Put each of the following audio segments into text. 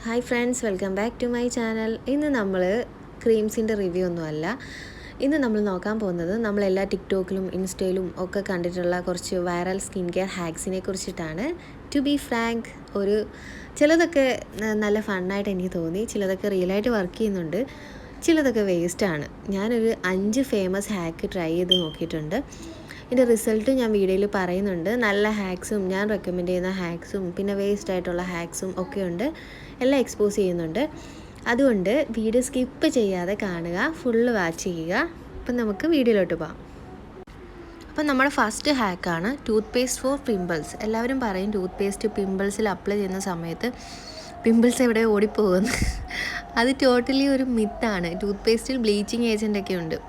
Hi friends, welcome back to my channel. ഇന്ന് നമ്മൾ ക്രീംസിൻ്റെ review ഒന്നുമല്ല. ഇന്ന് നമ്മൾ നോക്കാൻ പോകുന്നത് നമ്മളെല്ലാ ടിക്ടോക്കിലും ഇൻസ്റ്റയിലും ഒക്കെ കണ്ടിട്ടുള്ള കുറച്ച് വൈറൽ സ്കിൻ കെയർ ഹാക്സിനെ കുറിച്ചിട്ടാണ്. ടു ബി ഫ്രാങ്ക്, ചിലതൊക്കെ നല്ല ഫണ്ണായിട്ട് എനിക്ക് തോന്നി, ചിലതൊക്കെ റിയലായിട്ട് വർക്ക് ചെയ്യുന്നുണ്ട്, ചിലതൊക്കെ വേസ്റ്റാണ്. ഞാനൊരു 5 ഫേമസ് ഹാക്ക് ട്രൈ ചെയ്ത് നോക്കിയിട്ടുണ്ട്. ഇതിൻ്റെ റിസൾട്ട് ഞാൻ വീഡിയോയിൽ പറയുന്നുണ്ട്. നല്ല ഹാക്സും, ഞാൻ റെക്കമെൻഡ് ചെയ്യുന്ന ഹാക്സും, പിന്നെ വേസ്റ്റ് ആയിട്ടുള്ള ഹാക്സും ഒക്കെ ഉണ്ട്, എല്ലാം എക്സ്പോസ് ചെയ്യുന്നുണ്ട്. അതുകൊണ്ട് വീഡിയോ സ്കിപ്പ് ചെയ്യാതെ കാണുക, ഫുള്ള് വാച്ച് ചെയ്യുക. അപ്പം നമുക്ക് വീഡിയോയിലോട്ട് പോകാം. അപ്പം നമ്മുടെ ഫസ്റ്റ് ഹാക്കാണ് ടൂത്ത് പേസ്റ്റ് ഫോർ പിമ്പിൾസ്. എല്ലാവരും പറയും ടൂത്ത് പേസ്റ്റ് പിമ്പിൾസിൽ അപ്ലൈ ചെയ്യുന്ന സമയത്ത് പിമ്പിൾസ് എവിടെ ഓടിപ്പോകുന്നു. അത് ടോട്ടലി ഒരു മിത്താണ്. ടൂത്ത് പേസ്റ്റിൽ ബ്ലീച്ചിങ് ഏജൻ്റൊക്കെ ഉണ്ട്,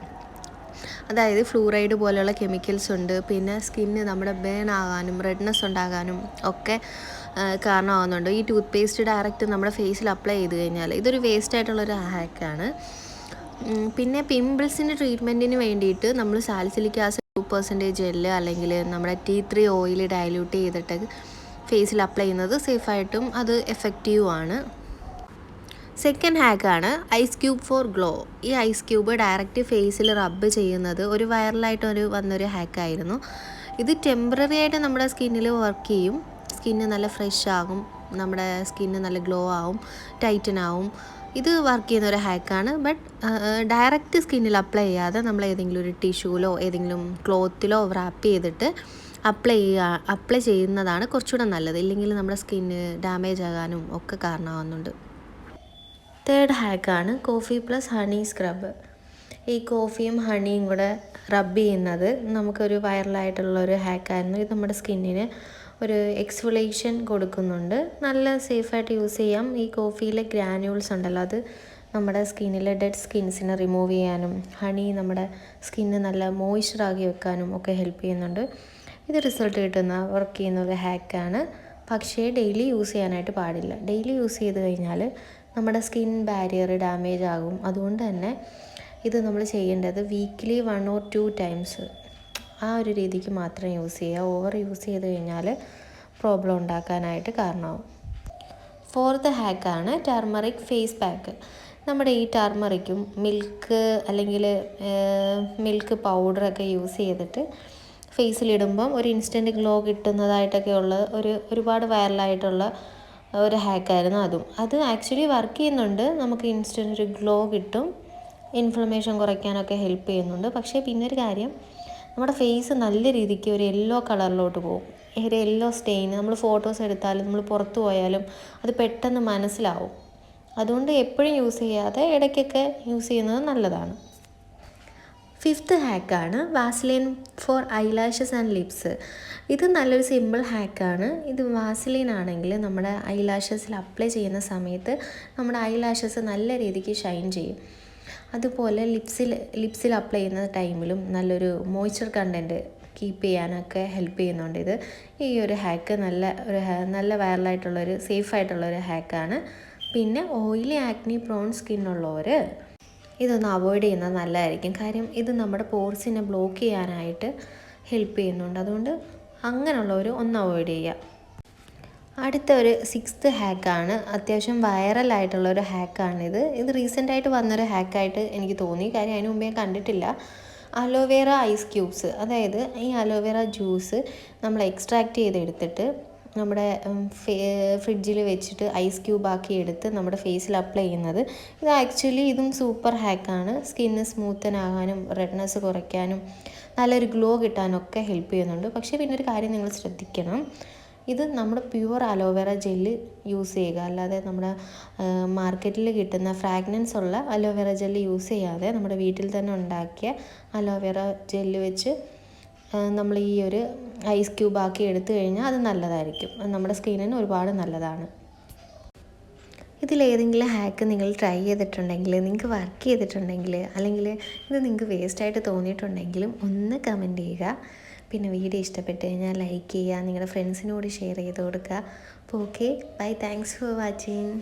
അതായത് ഫ്ലൂറൈഡ് പോലെയുള്ള കെമിക്കൽസ് ഉണ്ട്. പിന്നെ സ്കിന്ന് നമ്മുടെ ബേൺ ആകാനും റെഡ്നെസ് ഉണ്ടാകാനും ഒക്കെ കാരണമാകുന്നുണ്ട്. ഈ ടൂത്ത് പേസ്റ്റ് ഡയറക്റ്റ് നമ്മുടെ ഫേസിൽ അപ്ലൈ ചെയ്ത് കഴിഞ്ഞാൽ ഇതൊരു വേസ്റ്റ് ആയിട്ടുള്ളൊരു ഹാക്കാണ്. പിന്നെ പിമ്പിൾസിൻ്റെ ട്രീറ്റ്മെൻറ്റിന് വേണ്ടിയിട്ട് നമ്മൾ സാലിസിലിക് ആസിഡ് 2% ജെല്ല് അല്ലെങ്കിൽ നമ്മുടെ T3 ഓയിൽ ഡയല്യൂട്ട് ചെയ്തിട്ട് ഫേസിൽ അപ്ലൈ ചെയ്യുന്നത് സേഫായിട്ടും അത് എഫക്റ്റീവുമാണ്. സെക്കൻഡ് ഹാക്കാണ് ഐസ് ക്യൂബ് ഫോർ ഗ്ലോ. ഈ ഐസ് ക്യൂബ് ഡയറക്റ്റ് ഫേസിൽ റബ്ബ് ചെയ്യുന്നത് ഒരു വൈറലായിട്ട് വന്നൊരു ഹാക്കായിരുന്നു. ഇത് ടെമ്പററി ആയിട്ട് നമ്മുടെ സ്കിന്നിൽ വർക്ക് ചെയ്യും. സ്കിന്ന് നല്ല ഫ്രഷ് ആകും, നമ്മുടെ സ്കിന്ന് നല്ല ഗ്ലോ ആവും, ടൈറ്റൻ ആവും. ഇത് വർക്ക് ചെയ്യുന്ന ഒരു ഹാക്കാണ്. ബട്ട് ഡയറക്റ്റ് സ്കിന്നിൽ അപ്ലൈ ചെയ്യാതെ നമ്മൾ ഏതെങ്കിലും ഒരു ടിഷ്യൂലോ ഏതെങ്കിലും ക്ലോത്തിലോ റാപ്പ് ചെയ്തിട്ട് അപ്ലൈ ചെയ്യുന്നതാണ് കുറച്ചുകൂടെ നല്ലത്. ഇല്ലെങ്കിൽ നമ്മുടെ സ്കിന്ന് ഡാമേജ് ആകാനും ഒക്കെ കാരണമാകുന്നുണ്ട്. തേർഡ് ഹാക്കാണ് കോഫി പ്ലസ് ഹണി സ്ക്രബ്. ഈ കോഫിയും ഹണിയും കൂടെ റബ്ബ് ചെയ്യുന്നത് നമുക്കൊരു വൈറലായിട്ടുള്ളൊരു ഹാക്കായിരുന്നു. ഇത് നമ്മുടെ സ്കിന്നിന് ഒരു എക്സ്ഫോളിയേഷൻ കൊടുക്കുന്നുണ്ട്, നല്ല സേഫായിട്ട് യൂസ് ചെയ്യാം. ഈ കോഫിയിലെ ഗ്രാന്യൂൾസ് ഉണ്ടല്ലോ, അത് നമ്മുടെ സ്കിന്നിലെ ഡെഡ് സ്കിൻസിനെ റിമൂവ് ചെയ്യാനും ഹണി നമ്മുടെ സ്കിന്ന് നല്ല മോയ്സ്ചറാക്കി വെക്കാനും ഒക്കെ ഹെൽപ്പ് ചെയ്യുന്നുണ്ട്. ഇത് റിസൾട്ട് വർക്ക് ചെയ്യുന്ന ഒരു ഹാക്കാണ്. പക്ഷേ ഡെയിലി യൂസ് ചെയ്യാനായിട്ട് പാടില്ല. ഡെയിലി യൂസ് ചെയ്ത് കഴിഞ്ഞാൽ നമ്മുടെ സ്കിൻ ബാരിയർ ഡാമേജ് ആകും. അതുകൊണ്ട് തന്നെ ഇത് നമ്മൾ ചെയ്യേണ്ടത് വീക്ക്ലി 1 or 2 ടൈംസ് ആ ഒരു രീതിക്ക് മാത്രം യൂസ് ചെയ്യുക. ഓവർ യൂസ് ചെയ്ത് കഴിഞ്ഞാൽ പ്രോബ്ലം ഉണ്ടാക്കാനായിട്ട് കാരണമാവും. ഫോർത്ത് ഹാക്കാണ് ടർമറിക് ഫേസ് പാക്ക്. നമ്മുടെ ഈ ടർമറിക്കും മിൽക്ക് അല്ലെങ്കിൽ മിൽക്ക് പൗഡറൊക്കെ യൂസ് ചെയ്തിട്ട് ഫേസിലിടുമ്പം ഒരു ഇൻസ്റ്റൻറ്റ് ഗ്ലോ കിട്ടുന്നതായിട്ടൊക്കെ ഉള്ള ഒരുപാട് വൈറലായിട്ടുള്ള ഒരു ഹാക്കായിരുന്നു അതും. അത് ആക്ച്വലി വർക്ക് ചെയ്യുന്നുണ്ട്, നമുക്ക് ഇൻസ്റ്റൻറ്റ് ഒരു ഗ്ലോ കിട്ടും, ഇൻഫ്ലമേഷൻ കുറയ്ക്കാനൊക്കെ ഹെൽപ്പ് ചെയ്യുന്നുണ്ട്. പക്ഷേ പിന്നെ ഒരു കാര്യം, നമ്മുടെ ഫേസ് നല്ല രീതിക്ക് ഒരു യെല്ലോ കളറിലോട്ട് പോകും. ഒരു യെല്ലോ സ്റ്റെയിൻ നമ്മൾ ഫോട്ടോസ് എടുത്താലും നമ്മൾ പുറത്ത് പോയാലും അത് പെട്ടെന്ന് മനസ്സിലാവും. അതുകൊണ്ട് എപ്പോഴും യൂസ് ചെയ്യാതെ ഇടയ്ക്കൊക്കെ യൂസ് ചെയ്യുന്നത് നല്ലതാണ്. ഫിഫ്ത്ത് ഹാക്കാണ് Vaseline for eyelashes and lips. ഇത് നല്ലൊരു സിമ്പിൾ ഹാക്കാണ്. ഇത് വാസ്ലിൻ ആണെങ്കിൽ നമ്മുടെ ഐലാഷസിൽ അപ്ലൈ ചെയ്യുന്ന സമയത്ത് നമ്മുടെ ഐലാഷസ് നല്ല രീതിക്ക് ഷൈൻ ചെയ്യും. അതുപോലെ ലിപ്സിൽ അപ്ലൈ ചെയ്യുന്ന ടൈമിലും നല്ലൊരു മോയ്സ്ചർ കണ്ടൻറ്റ് കീപ്പ് ചെയ്യാനൊക്കെ ഹെൽപ്പ് ചെയ്യുന്നുണ്ട്. ഈ ഒരു ഹാക്ക് നല്ല വൈറലായിട്ടുള്ളൊരു സേഫായിട്ടുള്ളൊരു ഹാക്കാണ്. പിന്നെ ഓയിലി ആക്നി പ്രോൺ സ്കിന്നുള്ളവർ ഇതൊന്ന് അവോയ്ഡ് ചെയ്യുന്നത് നല്ലതായിരിക്കും. കാര്യം ഇത് നമ്മുടെ പോർസിനെ ബ്ലോക്ക് ചെയ്യാനായിട്ട് ഹെൽപ്പ് ചെയ്യുന്നുണ്ട്. അതുകൊണ്ട് അങ്ങനെയുള്ളവർ ഒന്ന് അവോയ്ഡ് ചെയ്യുക. അടുത്ത ഒരു 6th ഹാക്കാണ്, അത്യാവശ്യം വൈറലായിട്ടുള്ളൊരു ഹാക്കാണിത്. ഇത് റീസെൻ്റായിട്ട് വന്നൊരു ഹാക്കായിട്ട് എനിക്ക് തോന്നി, കാര്യം അതിന് മുമ്പേ ഞാൻ കണ്ടിട്ടില്ല. Aloe vera ice cubes. അതായത് ഈ അലോവേറ ജ്യൂസ് നമ്മൾ എക്സ്ട്രാക്റ്റ് ചെയ്തെടുത്തിട്ട് നമ്മുടെ ഫ്രിഡ്ജിൽ വെച്ചിട്ട് ഐസ് ക്യൂബാക്കി എടുത്ത് നമ്മുടെ ഫേസിൽ അപ്ലൈ ചെയ്യുന്നത്. ഇത് ആക്ച്വലി ഇതും സൂപ്പർ ഹാക്കാണ്. സ്കിന്ന് സ്മൂത്തനാകാനും റെഡ്നെസ് കുറയ്ക്കാനും നല്ലൊരു ഗ്ലോ കിട്ടാനൊക്കെ ഹെൽപ്പ് ചെയ്യുന്നുണ്ട്. പക്ഷേ പിന്നെ ഒരു കാര്യം നിങ്ങൾ ശ്രദ്ധിക്കണം, ഇത് നമ്മുടെ പ്യുവർ അലോവേറ ജെല്ല് യൂസ് ചെയ്യുക, അല്ലാതെ നമ്മുടെ മാർക്കറ്റിൽ കിട്ടുന്ന ഫ്രാഗ്രൻസ് ഉള്ള അലോവേറ ജെല്ല് യൂസ് ചെയ്യാതെ നമ്മുടെ വീട്ടിൽ തന്നെ ഉണ്ടാക്കിയ അലോവേറ ജെല്ല് വെച്ച് നമ്മൾ ഈ ഒരു ഐസ് ക്യൂബാക്കി എടുത്തു കഴിഞ്ഞാൽ അത് നല്ലതായിരിക്കും. നമ്മുടെ സ്കിന്നിന് ഒരുപാട് നല്ലതാണ്. ഇതിലേതെങ്കിലും ഹാക്ക് നിങ്ങൾ ട്രൈ ചെയ്തിട്ടുണ്ടെങ്കിൽ, നിങ്ങൾക്ക് വർക്ക് ചെയ്തിട്ടുണ്ടെങ്കിൽ, അല്ലെങ്കിൽ ഇത് നിങ്ങൾക്ക് വേസ്റ്റായിട്ട് തോന്നിയിട്ടുണ്ടെങ്കിലും ഒന്ന് കമൻറ്റ് ചെയ്യുക. പിന്നെ വീഡിയോ ഇഷ്ടപ്പെട്ട് കഴിഞ്ഞാൽ ലൈക്ക് ചെയ്യുക, നിങ്ങളുടെ ഫ്രണ്ട്സിനോട് ഷെയർ ചെയ്ത് കൊടുക്കുക. അപ്പോൾ okay, bye, thanks for watching.